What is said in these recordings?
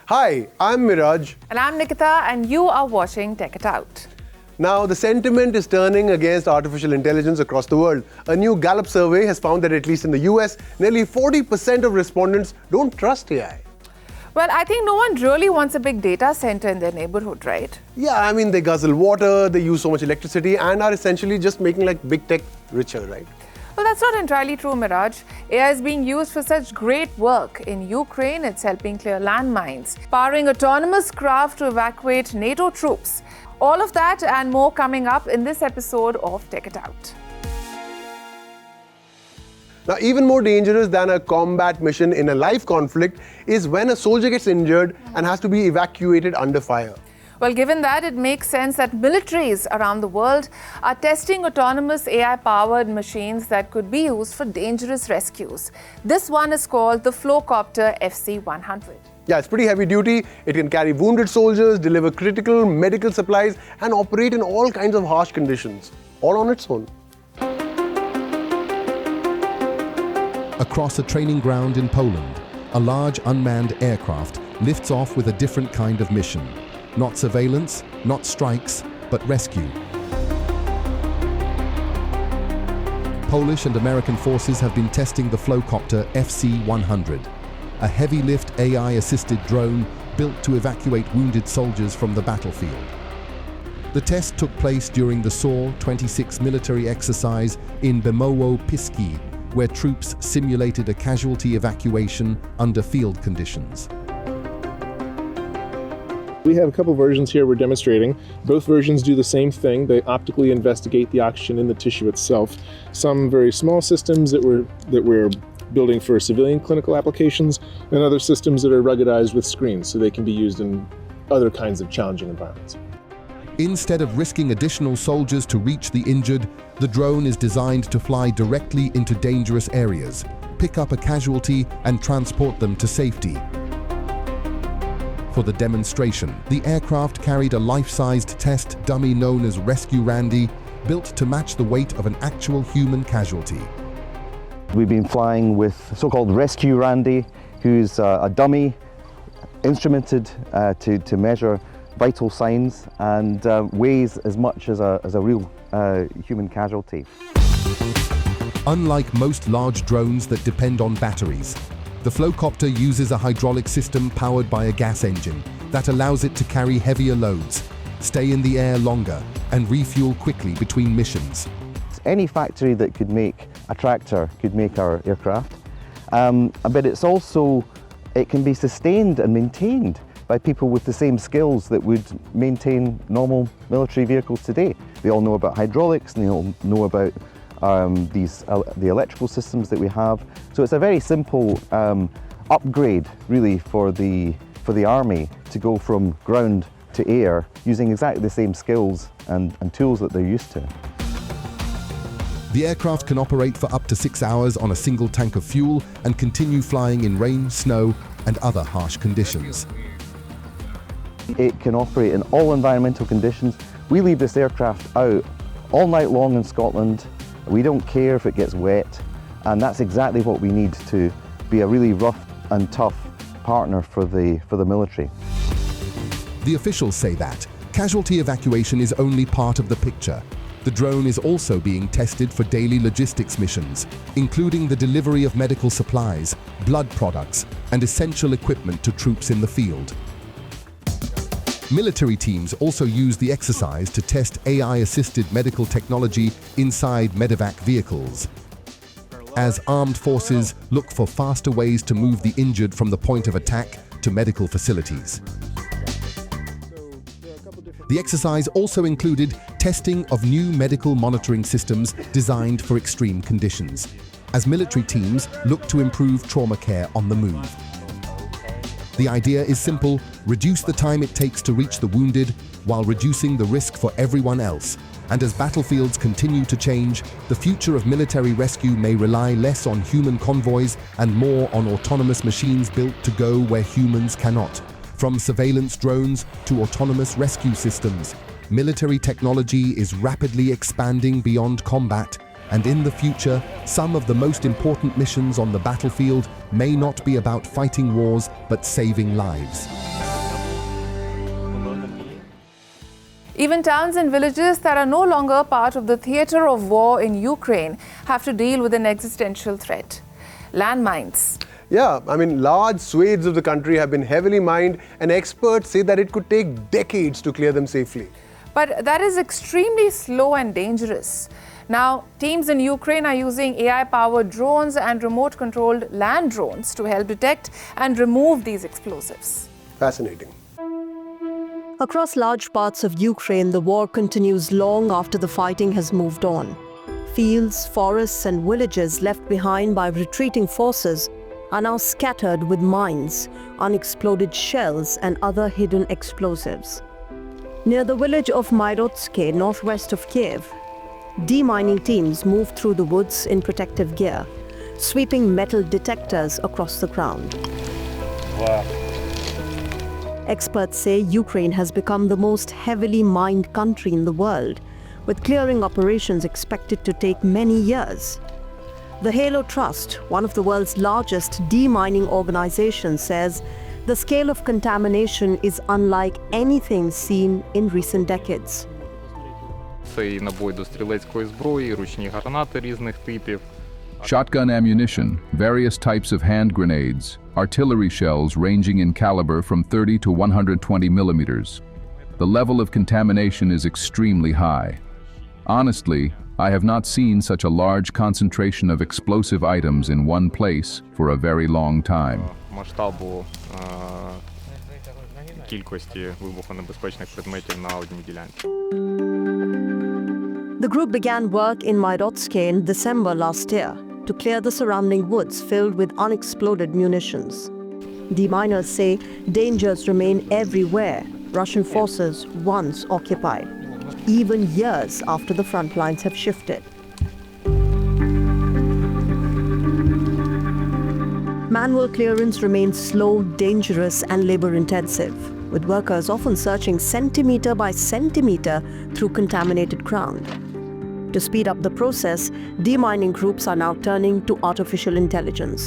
Hi, I'm Miraj. And I'm Nikita, and you are watching Tech It Out. Now, the sentiment is turning against artificial intelligence across the world. A new Gallup survey has found that at least in the US, nearly 40% of respondents don't trust AI. Well, I think no one really wants a big data center in their neighborhood, right? Yeah, I mean, they guzzle water, they use so much electricity, and are essentially just making like big tech richer, right? Well, that's not entirely true, Miraj. AI is being used for such great work. In Ukraine, it's helping clear landmines, powering autonomous craft to evacuate NATO troops. All of that and more coming up in this episode of Tech It Out. Now, even more dangerous than a combat mission in a live conflict is when a soldier gets injured and has to be evacuated under fire. Well, given that, it makes sense that militaries around the world are testing autonomous AI-powered machines that could be used for dangerous rescues. This one is called the Flowcopter FC-100. Yeah, it's pretty heavy duty. It can carry wounded soldiers, deliver critical medical supplies, and operate in all kinds of harsh conditions, all on its own. Across a training ground in Poland, a large unmanned aircraft lifts off with a different kind of mission. Not surveillance, not strikes, but rescue. Polish and American forces have been testing the Flowcopter FC-100, a heavy-lift AI-assisted drone built to evacuate wounded soldiers from the battlefield. The test took place during the SOR 26 military exercise in Bemowo-Piski, where troops simulated a casualty evacuation under field conditions. We have a couple versions here we're demonstrating. Both versions do the same thing. They optically investigate the oxygen in the tissue itself. Some very small systems that we're building for civilian clinical applications, and other systems that are ruggedized with screens so they can be used in other kinds of challenging environments. Instead of risking additional soldiers to reach the injured, the drone is designed to fly directly into dangerous areas, pick up a casualty, and transport them to safety. For the demonstration, the aircraft carried a life-sized test dummy known as Rescue Randy, built to match the weight of an actual human casualty. We've been flying with so-called Rescue Randy, who's a dummy instrumented to measure vital signs and weighs as much as a real human casualty. Unlike most large drones that depend on batteries, the Flowcopter uses a hydraulic system powered by a gas engine that allows it to carry heavier loads, stay in the air longer, and refuel quickly between missions. Any factory that could make a tractor could make our aircraft, but it can be sustained and maintained by people with the same skills that would maintain normal military vehicles today. They all know about hydraulics, and they all know about the electrical systems that we have. So it's a very simple upgrade, really, for the Army to go from ground to air using exactly the same skills and tools that they're used to. The aircraft can operate for up to 6 hours on a single tank of fuel and continue flying in rain, snow, and other harsh conditions. It can operate in all environmental conditions. We leave this aircraft out all night long in Scotland. We don't care if it gets wet, and that's exactly what we need to be a really rough and tough partner for the military. The officials say that casualty evacuation is only part of the picture. The drone is also being tested for daily logistics missions, including the delivery of medical supplies, blood products, and essential equipment to troops in the field. Military teams also use the exercise to test AI-assisted medical technology inside medevac vehicles, as armed forces look for faster ways to move the injured from the point of attack to medical facilities. The exercise also included testing of new medical monitoring systems designed for extreme conditions, as military teams look to improve trauma care on the move. The idea is simple: reduce the time it takes to reach the wounded while reducing the risk for everyone else. And as battlefields continue to change, the future of military rescue may rely less on human convoys and more on autonomous machines built to go where humans cannot. From surveillance drones to autonomous rescue systems, military technology is rapidly expanding beyond combat, And in the future, some of the most important missions on the battlefield may not be about fighting wars, but saving lives. Even towns and villages that are no longer part of the theatre of war in Ukraine have to deal with an existential threat: landmines. Yeah, I mean, large swathes of the country have been heavily mined, and experts say that it could take decades to clear them safely. But that is extremely slow and dangerous. Now, teams in Ukraine are using AI-powered drones and remote-controlled land drones to help detect and remove these explosives. Fascinating. Across large parts of Ukraine, the war continues long after the fighting has moved on. Fields, forests, and villages left behind by retreating forces are now scattered with mines, unexploded shells, and other hidden explosives. Near the village of Myrotsky, northwest of Kiev, demining teams move through the woods in protective gear, sweeping metal detectors across the ground. Wow. Experts say Ukraine has become the most heavily mined country in the world, with clearing operations expected to take many years. The Halo Trust, one of the world's largest demining organizations, says the scale of contamination is unlike anything seen in recent decades. Це і набої до стрілецької зброї, ручні гранати різних типів. Shotgun ammunition, various types of hand grenades, artillery shells ranging in caliber from 30 to 120 millimeters. The level of contamination is extremely high. Honestly, I have not seen such a large concentration of explosive items in one place for a very long time. Масштабу кількості вибухонебезпечних предметів на одній ділянці. The group began work in Myrotsky in December last year to clear the surrounding woods filled with unexploded munitions. Deminers say dangers remain everywhere Russian forces once occupied, even years after the front lines have shifted. Manual clearance remains slow, dangerous, and labor-intensive, with workers often searching centimeter by centimeter through contaminated ground. To speed up the process, demining groups are now turning to artificial intelligence.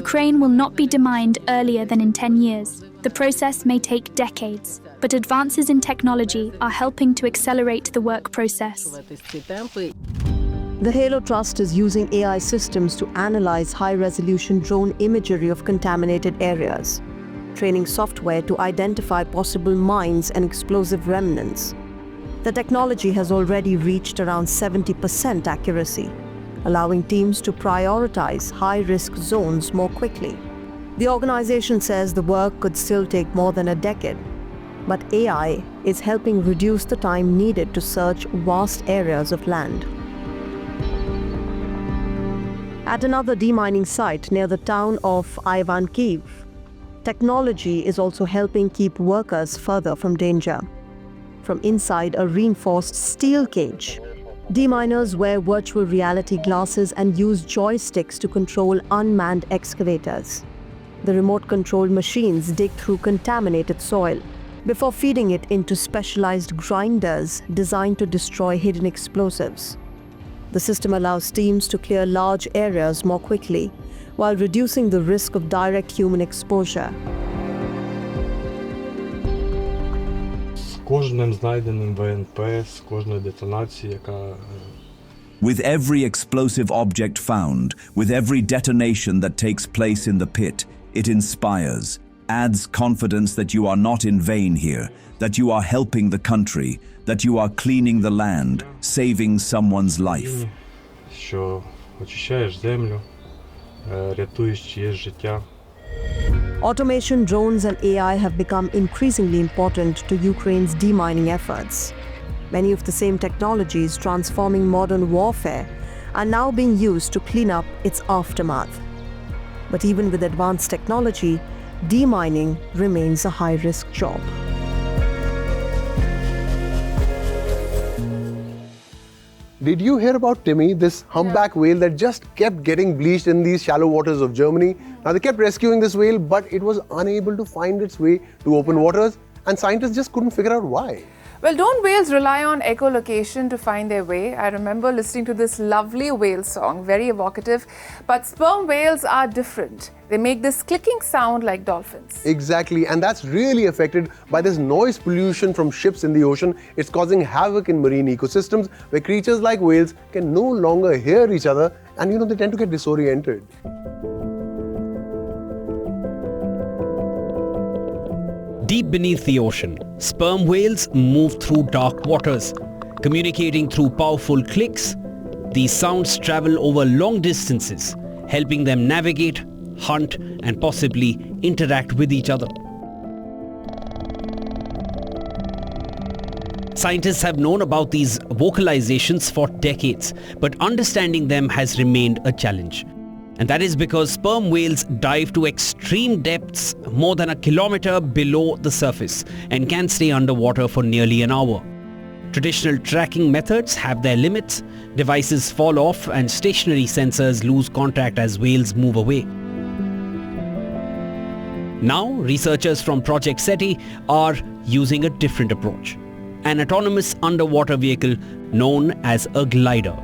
Ukraine will not be demined earlier than in 10 years. The process may take decades, but advances in technology are helping to accelerate the work process. The Halo Trust is using AI systems to analyze high-resolution drone imagery of contaminated areas, training software to identify possible mines and explosive remnants. The technology has already reached around 70% accuracy, allowing teams to prioritize high-risk zones more quickly. The organization says the work could still take more than a decade, but AI is helping reduce the time needed to search vast areas of land. At another demining site near the town of Ivankiv, technology is also helping keep workers further from danger. From inside a reinforced steel cage, deminers wear virtual reality glasses and use joysticks to control unmanned excavators. The remote-controlled machines dig through contaminated soil before feeding it into specialized grinders designed to destroy hidden explosives. The system allows teams to clear large areas more quickly, while reducing the risk of direct human exposure. Кожним знайденим ВНП, з кожної детонації, яка With every explosive object found, with every detonation that takes place in the pit, it inspires, adds confidence that you are not in vain here, that you are helping the country, that you are cleaning the land, saving someone's life. що очищаєш землю, рятуєш чиєсь життя. Automation, drones, and AI have become increasingly important to Ukraine's demining efforts. Many of the same technologies transforming modern warfare are now being used to clean up its aftermath. But even with advanced technology, demining remains a high-risk job. Did you hear about Timmy, this humpback whale that just kept getting bleached in these shallow waters of Germany? Now they kept rescuing this whale, but it was unable to find its way to open waters, and scientists just couldn't figure out why. Well, don't whales rely on echolocation to find their way? I remember listening to this lovely whale song, very evocative. But sperm whales are different. They make this clicking sound like dolphins. Exactly, and that's really affected by this noise pollution from ships in the ocean. It's causing havoc in marine ecosystems where creatures like whales can no longer hear each other and they tend to get disoriented. Deep beneath the ocean, sperm whales move through dark waters. Communicating through powerful clicks, these sounds travel over long distances, helping them navigate, hunt, and possibly interact with each other. Scientists have known about these vocalizations for decades, but understanding them has remained a challenge. And that is because sperm whales dive to extreme depths more than 1 kilometer below the surface and can stay underwater for nearly an hour. Traditional tracking methods have their limits, devices fall off and stationary sensors lose contact as whales move away. Now, researchers from Project CETI are using a different approach, an autonomous underwater vehicle known as a glider.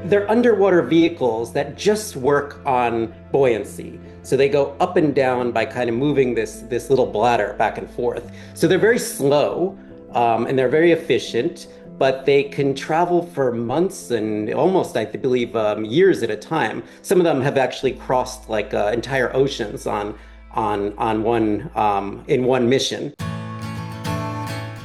They're underwater vehicles that just work on buoyancy. So they go up and down by kind of moving this little bladder back and forth. So they're very slow and they're very efficient, but they can travel for months and almost, I believe, years at a time. Some of them have actually crossed like entire oceans in one mission.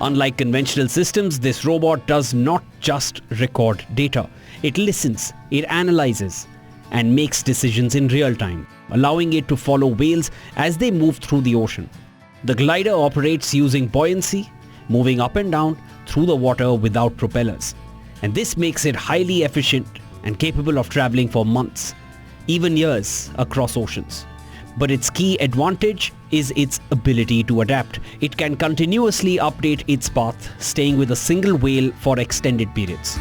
Unlike conventional systems, this robot does not just record data. It listens, it analyzes, and makes decisions in real time, allowing it to follow whales as they move through the ocean. The glider operates using buoyancy, moving up and down through the water without propellers. And this makes it highly efficient and capable of traveling for months, even years, across oceans. But its key advantage is its ability to adapt. It can continuously update its path, staying with a single whale for extended periods.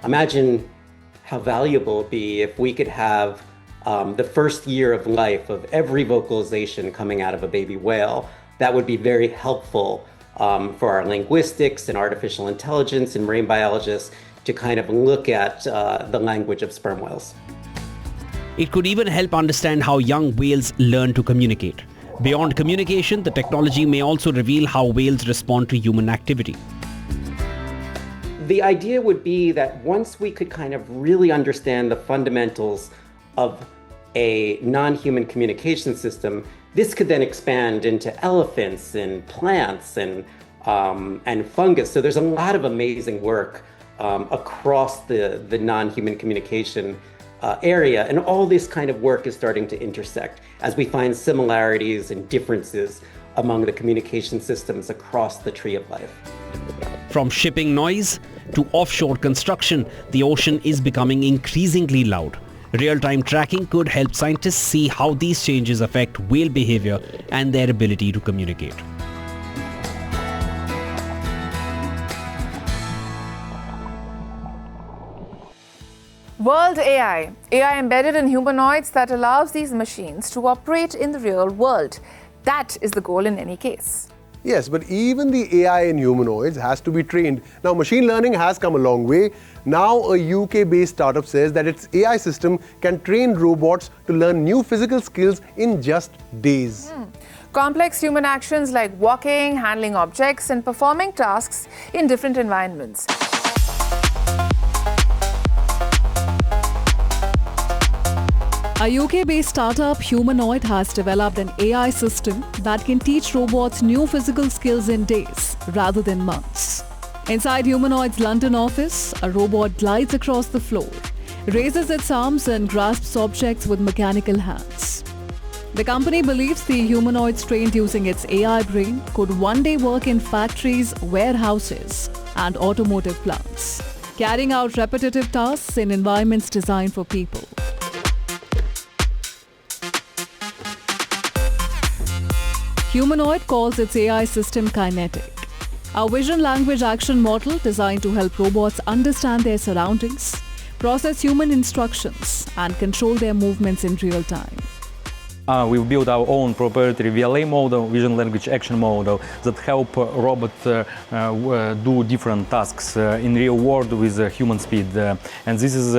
Imagine how valuable it would be if we could have the first year of life of every vocalization coming out of a baby whale. That would be very helpful for our linguistics and artificial intelligence and marine biologists to kind of look at the language of sperm whales. It could even help understand how young whales learn to communicate. Beyond communication, the technology may also reveal how whales respond to human activity. The idea would be that once we could kind of really understand the fundamentals of a non-human communication system, this could then expand into elephants and plants and fungus. So there's a lot of amazing work across the non-human communication area, and all this kind of work is starting to intersect as we find similarities and differences among the communication systems across the tree of life. From shipping noise to offshore construction, the ocean is becoming increasingly loud. Real-time tracking could help scientists see how these changes affect whale behavior and their ability to communicate. World AI. AI embedded in humanoids that allows these machines to operate in the real world. That is the goal in any case. Yes, but even the AI in humanoids has to be trained. Now, machine learning has come a long way. Now, a UK-based startup says that its AI system can train robots to learn new physical skills in just days. Complex human actions like walking, handling objects, and performing tasks in different environments. A UK-based startup, Humanoid, has developed an AI system that can teach robots new physical skills in days rather than months. Inside Humanoid's London office, a robot glides across the floor, raises its arms and grasps objects with mechanical hands. The company believes the humanoids trained using its AI brain could one day work in factories, warehouses, and automotive plants, carrying out repetitive tasks in environments designed for people. Humanoid calls its AI system Kinetic, a vision language action model designed to help robots understand their surroundings, process human instructions, and control their movements in real time. We've built our own proprietary VLA model, Vision Language Action model, that help robots do different tasks in real world with human speed. And this is,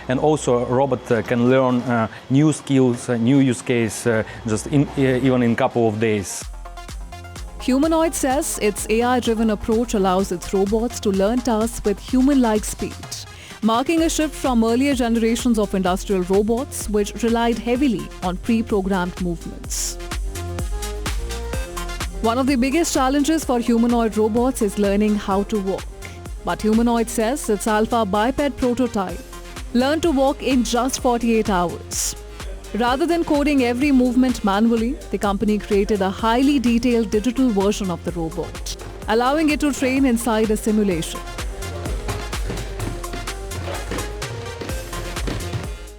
and also a robot can learn new skills, new use case, even in a couple of days. Humanoid says its AI-driven approach allows its robots to learn tasks with human-like speed, marking a shift from earlier generations of industrial robots which relied heavily on pre-programmed movements. One of the biggest challenges for humanoid robots is learning how to walk. But Humanoid says its alpha biped prototype learned to walk in just 48 hours. Rather than coding every movement manually, the company created a highly detailed digital version of the robot, allowing it to train inside a simulation.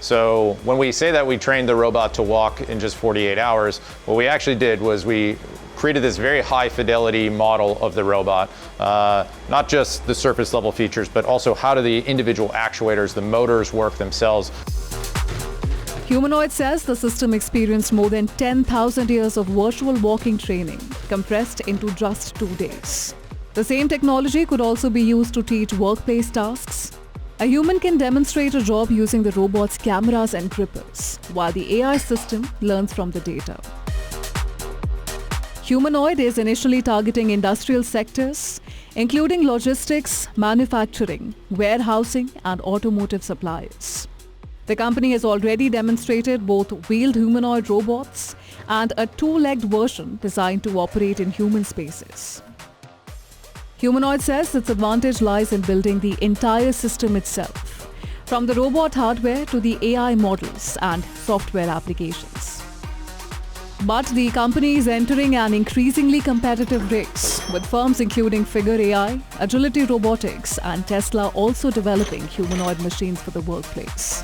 So when we say that we trained the robot to walk in just 48 hours, what we actually did was we created this very high fidelity model of the robot, not just the surface level features, but also how do the individual actuators, the motors work themselves. Humanoid says the system experienced more than 10,000 years of virtual walking training, compressed into just 2 days. The same technology could also be used to teach workplace tasks. A human can demonstrate a job using the robot's cameras and grippers, while the AI system learns from the data. Humanoid is initially targeting industrial sectors, including logistics, manufacturing, warehousing, and automotive suppliers. The company has already demonstrated both wheeled humanoid robots and a two-legged version designed to operate in human spaces. Humanoid says its advantage lies in building the entire system itself, from the robot hardware to the AI models and software applications. But the company is entering an increasingly competitive race, with firms including Figure AI, Agility Robotics, and Tesla also developing humanoid machines for the workplace.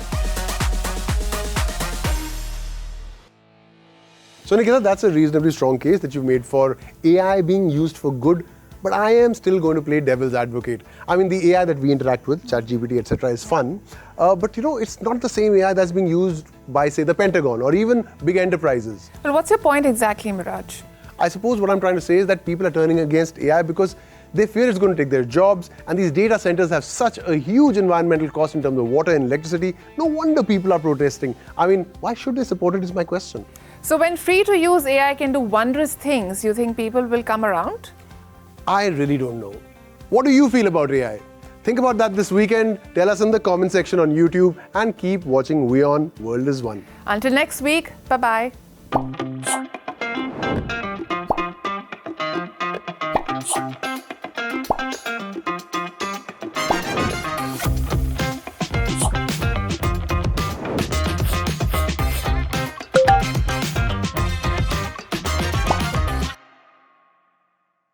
So Nikita, that's a reasonably strong case that you've made for AI being used for good, but I am still going to play devil's advocate. I mean, the AI that we interact with, ChatGPT, etc., is fun, but it's not the same AI that's being used by, say, the Pentagon or even big enterprises. Well, what's your point exactly, Miraj? I suppose what I'm trying to say is that people are turning against AI because they fear it's going to take their jobs, and these data centers have such a huge environmental cost in terms of water and electricity. No wonder people are protesting. I mean, why should they support it is my question. So when free-to-use AI can do wondrous things, you think people will come around? I really don't know. What do you feel about AI? Think about that this weekend. Tell us in the comment section on YouTube and keep watching WION World is One. Until next week, bye-bye.